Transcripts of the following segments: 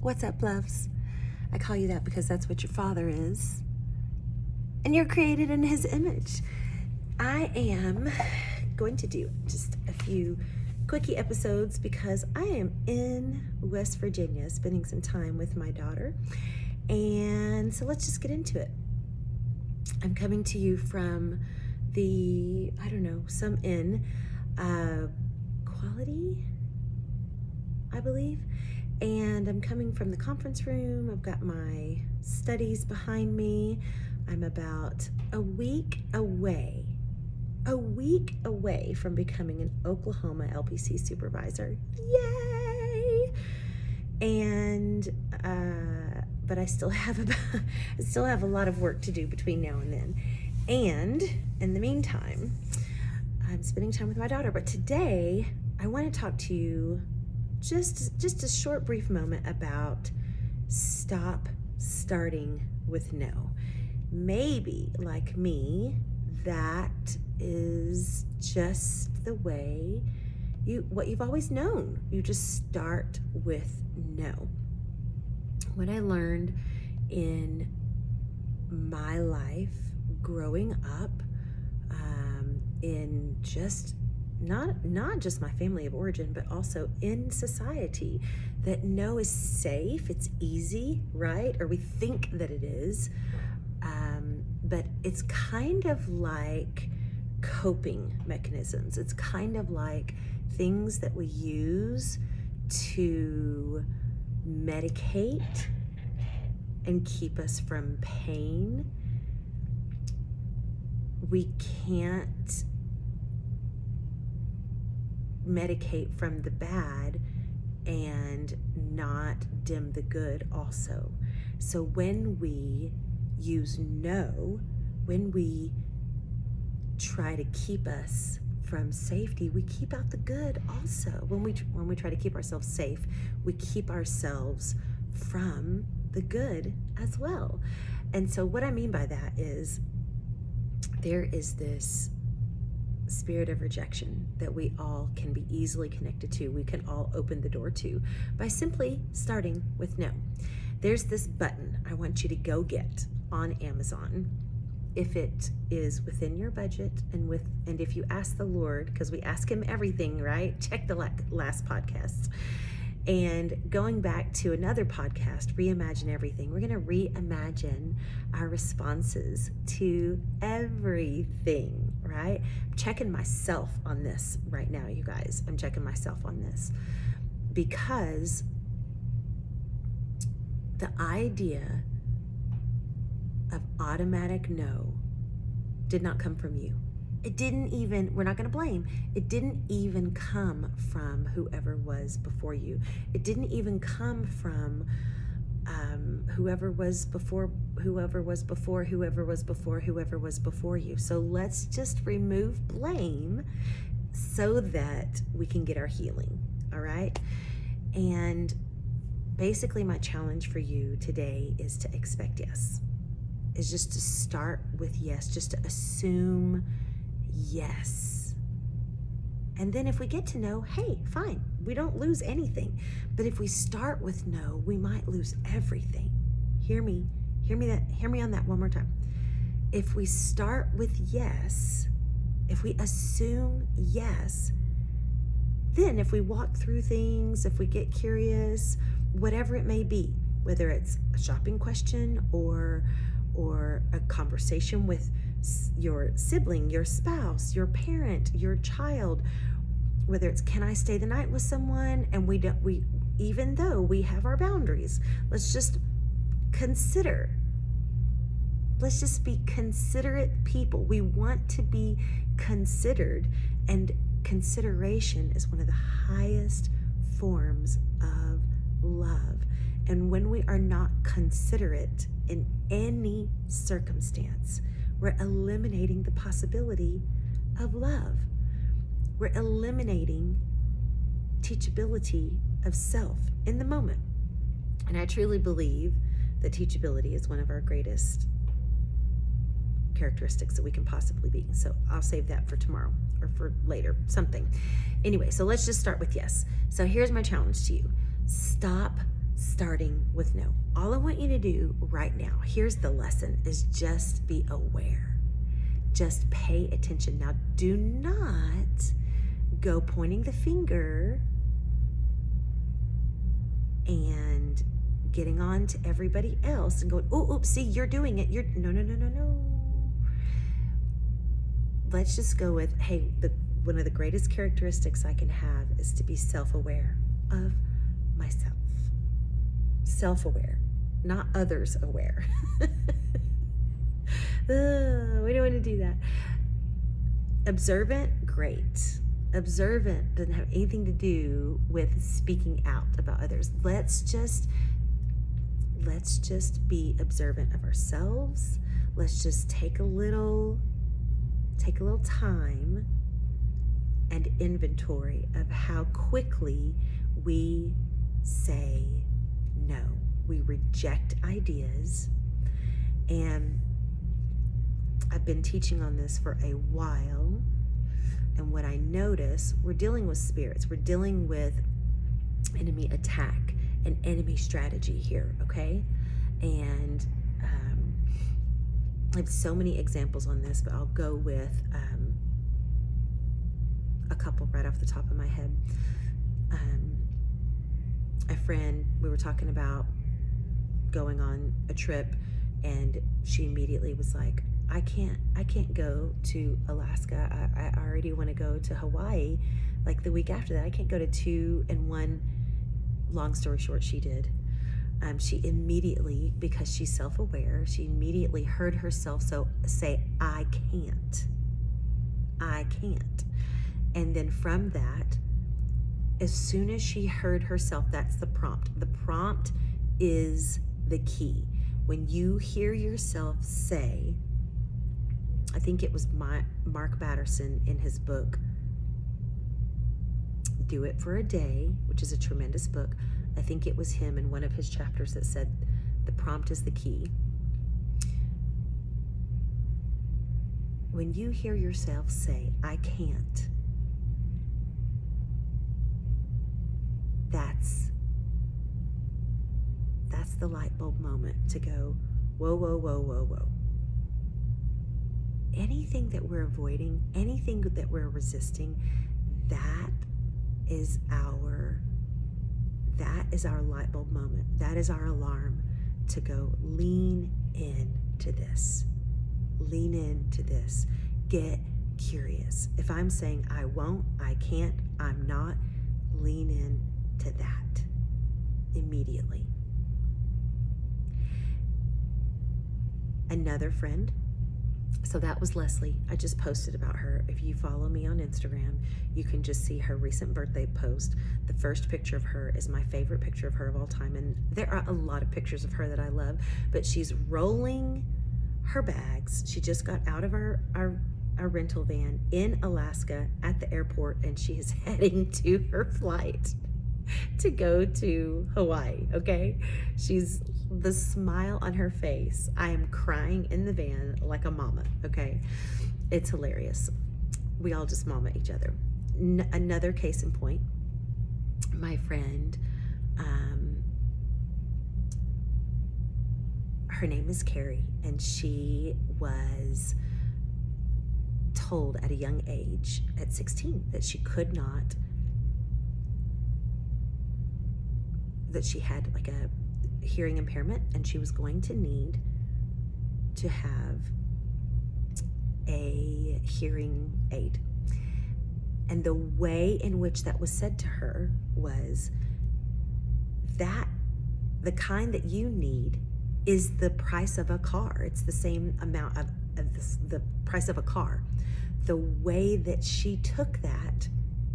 What's up, loves? I call you that because that's what your father is. And you're created in his image. I am going to do just a few quickie episodes because I am in West Virginia spending some time with my daughter. And so let's just get into it. I'm coming to you from the, some inn, Quality, I believe. And I'm coming from the conference room. I've got my studies behind me. I'm about a week away from becoming an Oklahoma LPC supervisor. Yay! And, but I still have a lot of work to do between now and then. And in the meantime, I'm spending time with my daughter. But today, I want to talk to you just a short, brief moment about stop starting with no. Maybe, like me, that is just the way what you've always known. You just start with no. What I learned in my life growing up, in just not just my family of origin, but also in society, that no is safe, it's easy, right? Or we think that it is, but it's kind of like coping mechanisms. It's kind of like things that we use to medicate and keep us from pain. We can't medicate from the bad and not dim the good also. So when we use no, when we try to keep us from safety, we keep out the good also. When we try to keep ourselves safe, we keep ourselves from the good as well. And so what I mean by that is there is this spirit of rejection that we all can be easily connected to. We can all open the door to by simply starting with no. There's this button I want you to go get on Amazon if it is within your budget and if you ask the Lord, because we ask him everything, right? Check the last podcast. And going back to another podcast, Reimagine Everything, we're going to reimagine our responses to everything, right? I'm checking myself on this right now, you guys. I'm checking myself on this because the idea of automatic no did not come from you. It didn't even, we're not going to blame, it didn't even come from whoever was before you. It didn't even come from whoever was before you. So let's just remove blame so that we can get our healing, all right? And basically my challenge for you today is to expect yes, is just to start with yes, just to assume yes. And then if we get to no, hey, fine, we don't lose anything. But if we start with no, we might lose everything. Hear me on that one more time. If we start with yes, if we assume yes, then if we walk through things, if we get curious, whatever it may be, whether it's a shopping question or a conversation with your sibling, your spouse, your parent, your child, whether it's can I stay the night with someone, and we even though we have our boundaries, let's just be considerate people. We want to be considered, and consideration is one of the highest forms of love. And when we are not considerate in any circumstance, we're eliminating the possibility of love. We're eliminating teachability of self in the moment. And I truly believe that teachability is one of our greatest characteristics that we can possibly be. So I'll save that for tomorrow or for later, something. Anyway, so let's just start with yes. So here's my challenge to you. Stop starting with no. All I want you to do right now, here's the lesson, is just be aware. Just pay attention. Now, do not go pointing the finger and getting on to everybody else and going, oh, oops, see, you're doing it. No. Let's just go with, hey, one of the greatest characteristics I can have is to be self-aware of myself. Self-aware, not others aware. We don't want to do that. Observant, great. Observant doesn't have anything to do with speaking out about others. Let's just be observant of ourselves. Let's just take a little time and inventory of how quickly we say no. We reject ideas. And I've been teaching on this for a while. And what I notice, we're dealing with spirits. We're dealing with enemy attack and enemy strategy here, okay? And I have so many examples on this, but I'll go with a couple right off the top of my head. A friend, we were talking about going on a trip, and she immediately was like, I can't go to Alaska. I already want to go to Hawaii like the week after that. I can't go to 2 and 1. Long story short, she did. She immediately, because she's self-aware, she immediately heard herself say, I can't. And then from that, as soon as she heard herself, that's the prompt. The prompt is the key. When you hear yourself say, I think it was Mark Batterson in his book, Do It for a Day, which is a tremendous book. I think it was him in one of his chapters that said, the prompt is the key. When you hear yourself say, I can't, that's the light bulb moment to go, whoa. Anything that we're avoiding, anything that we're resisting, that is our light bulb moment. That is our alarm to go, lean into this. Lean into this. Get curious. If I'm saying I won't, I can't, I'm not, lean into that immediately. Another friend, so that was Leslie. I just posted about her. If you follow me on Instagram, you can just see her recent birthday post. The first picture of her is my favorite picture of her of all time. And there are a lot of pictures of her that I love, but she's rolling her bags. She just got out of our rental van in Alaska at the airport, and she is heading to her flight to go to Hawaii, okay? She's the smile on her face. I am crying in the van like a mama, okay? It's hilarious. We all just mama each other. Another case in point, my friend, her name is Carrie, and she was told at a young age, at 16, that she could not, that she had like a hearing impairment, and she was going to need to have a hearing aid. And the way in which that was said to her was that the kind that you need is the price of a car. It's the same amount of the price of a car. The way that she took that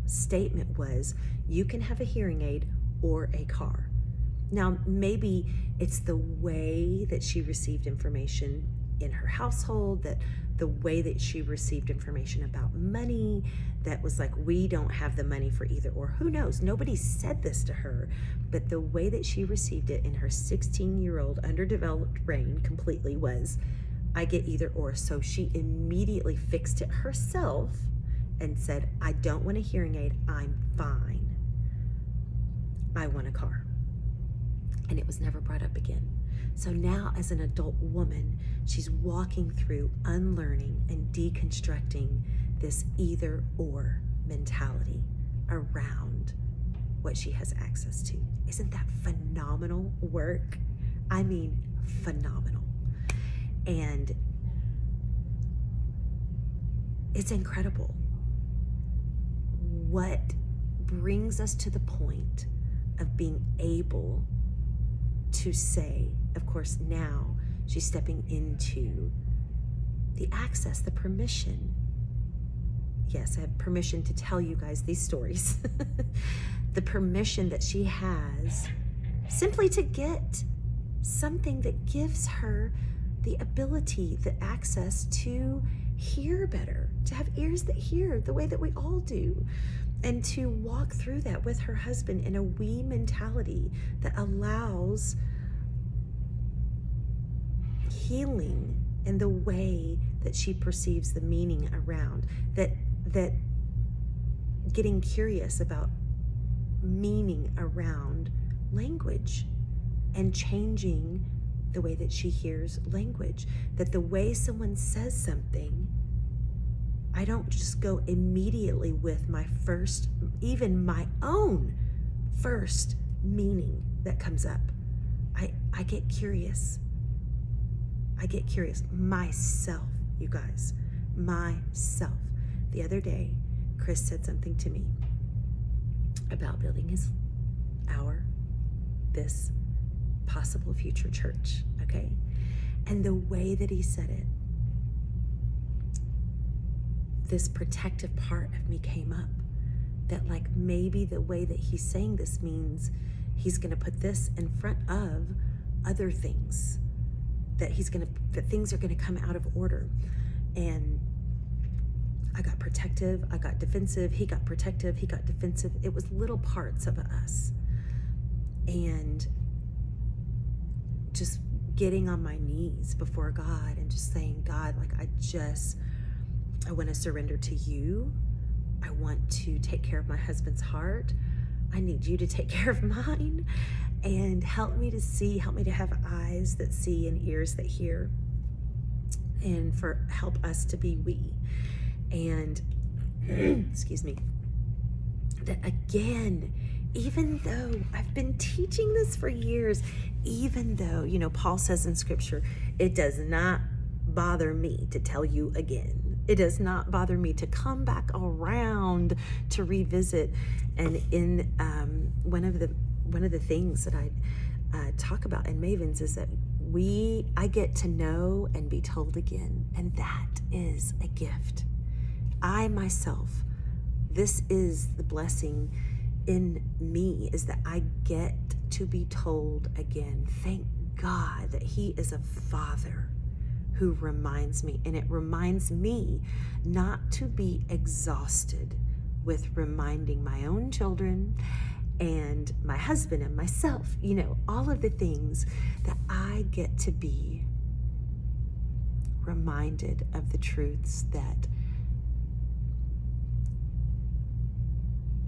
statement was, you can have a hearing aid or a car. Now, maybe it's the way that she received information in her household, that the way that she received information about money, that was like, we don't have the money for either or. Who knows? Nobody said this to her, but the way that she received it in her 16-year-old underdeveloped brain completely was, I get either or. So she immediately fixed it herself and said, I don't want a hearing aid. I'm fine. I want a car. and it was never brought up again. So now, as an adult woman, she's walking through unlearning and deconstructing this either or mentality around what she has access to. Isn't that phenomenal work? I mean, phenomenal. And it's incredible what brings us to the point of being able to say, of course, now she's stepping into the access, the permission. Yes, I have permission to tell you guys these stories. The permission that she has simply to get something that gives her the ability, the access to hear better, to have ears that hear the way that we all do, and to walk through that with her husband in a we mentality that allows healing in the way that she perceives the meaning around that getting curious about meaning around language and changing the way that she hears language, that the way someone says something, I don't just go immediately with my first, even my own first meaning that comes up. I get curious. I get curious myself, you guys, myself. The other day, Chris said something to me about building this possible future church, okay? And the way that he said it, this protective part of me came up, that like maybe the way that he's saying this means he's gonna put this in front of other things, that things are gonna come out of order. And I got protective, I got defensive, he got protective, he got defensive. It was little parts of us. And just getting on my knees before God and just saying, God, like I want to surrender to you. I want to take care of my husband's heart. I need you to take care of mine, and help me to see, help me to have eyes that see and ears that hear, and help us to be we. And excuse me, that again, even though I've been teaching this for years, even though, Paul says in scripture, it does not bother me to tell you again. It does not bother me to come back around to revisit. And in one of the things that I talk about in Mavens is that I get to know and be told again, and that is a gift. I myself, this is the blessing in me, is that I get to be told again. Thank God that he is a father who reminds me, and it reminds me not to be exhausted with reminding my own children and my husband and myself, all of the things that I get to be reminded of, the truths that,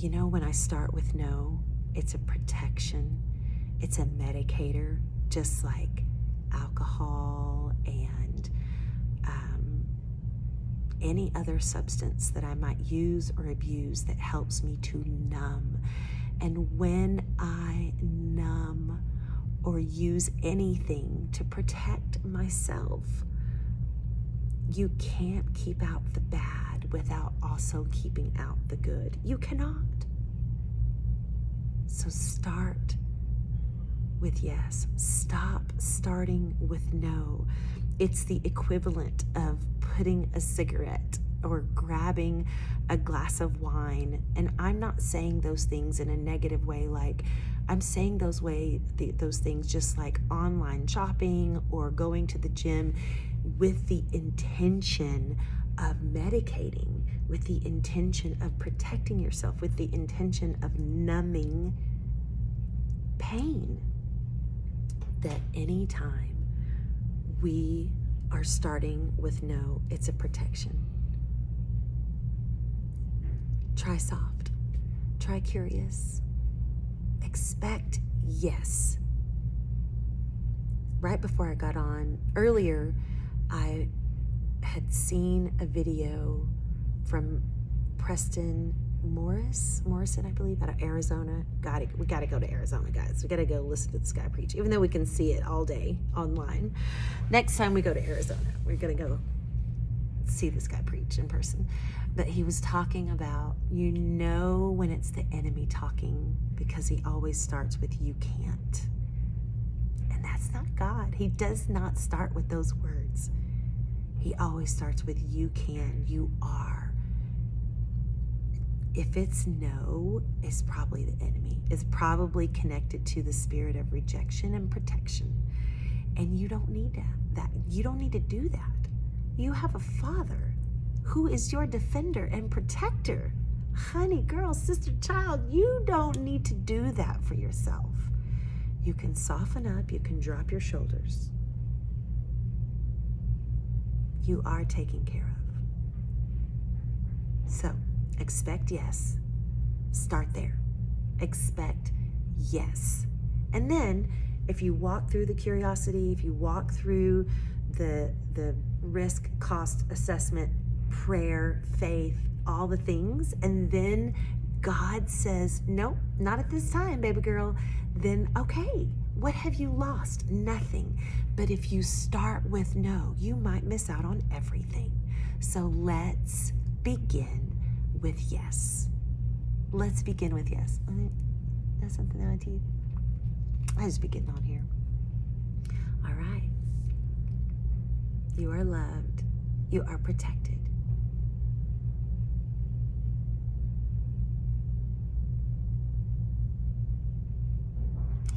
when I start with no, it's a protection, it's a medicator, just like alcohol and any other substance that I might use or abuse that helps me to numb. And when I numb or use anything to protect myself, you can't keep out the bad without also keeping out the good. You cannot. So start with yes. Stop starting with no. It's the equivalent of putting a cigarette or grabbing a glass of wine. And I'm not saying those things in a negative way, like I'm saying those things just like online shopping or going to the gym, with the intention of medicating, with the intention of protecting yourself, with the intention of numbing pain. That anytime we are starting with no, it's a protection. Try soft, try curious, expect yes, right before I got on earlier, I had seen a video from Preston Morrison, I believe, out of Arizona. We gotta go to Arizona, guys. We gotta go listen to this guy preach, even though we can see it all day online. Next time we go to Arizona, we're gonna go see this guy preach in person. But he was talking about, when it's the enemy talking, because he always starts with "you can't." And that's not God. He does not start with those words. He always starts with "you can," "you are." If it's no, it's probably the enemy. It's probably connected to the spirit of rejection and protection. And you don't need that. You don't need to do that. You have a Father who is your defender and protector. Honey, girl, sister, child, you don't need to do that for yourself. You can soften up, you can drop your shoulders. You are taken care of. So, expect yes. Start there. Expect yes. And then, if you walk through the curiosity, if you walk through the risk cost assessment, prayer, faith, all the things, and then God says, nope, not at this time, baby girl, then okay, what have you lost? Nothing. But if you start with no, you might miss out on everything. So let's begin with yes. Let's begin with yes. That's something in my teeth. I just be getting on here. All right. You are loved. You are protected.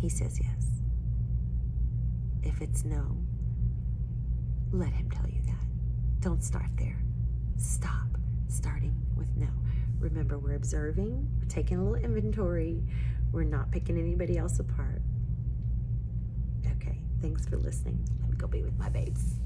He says yes. If it's no, let him tell you that. Don't start there. Stop starting with no. Remember, we're observing, we're taking a little inventory. We're not picking anybody else apart. Okay, thanks for listening. Let me go be with my babes.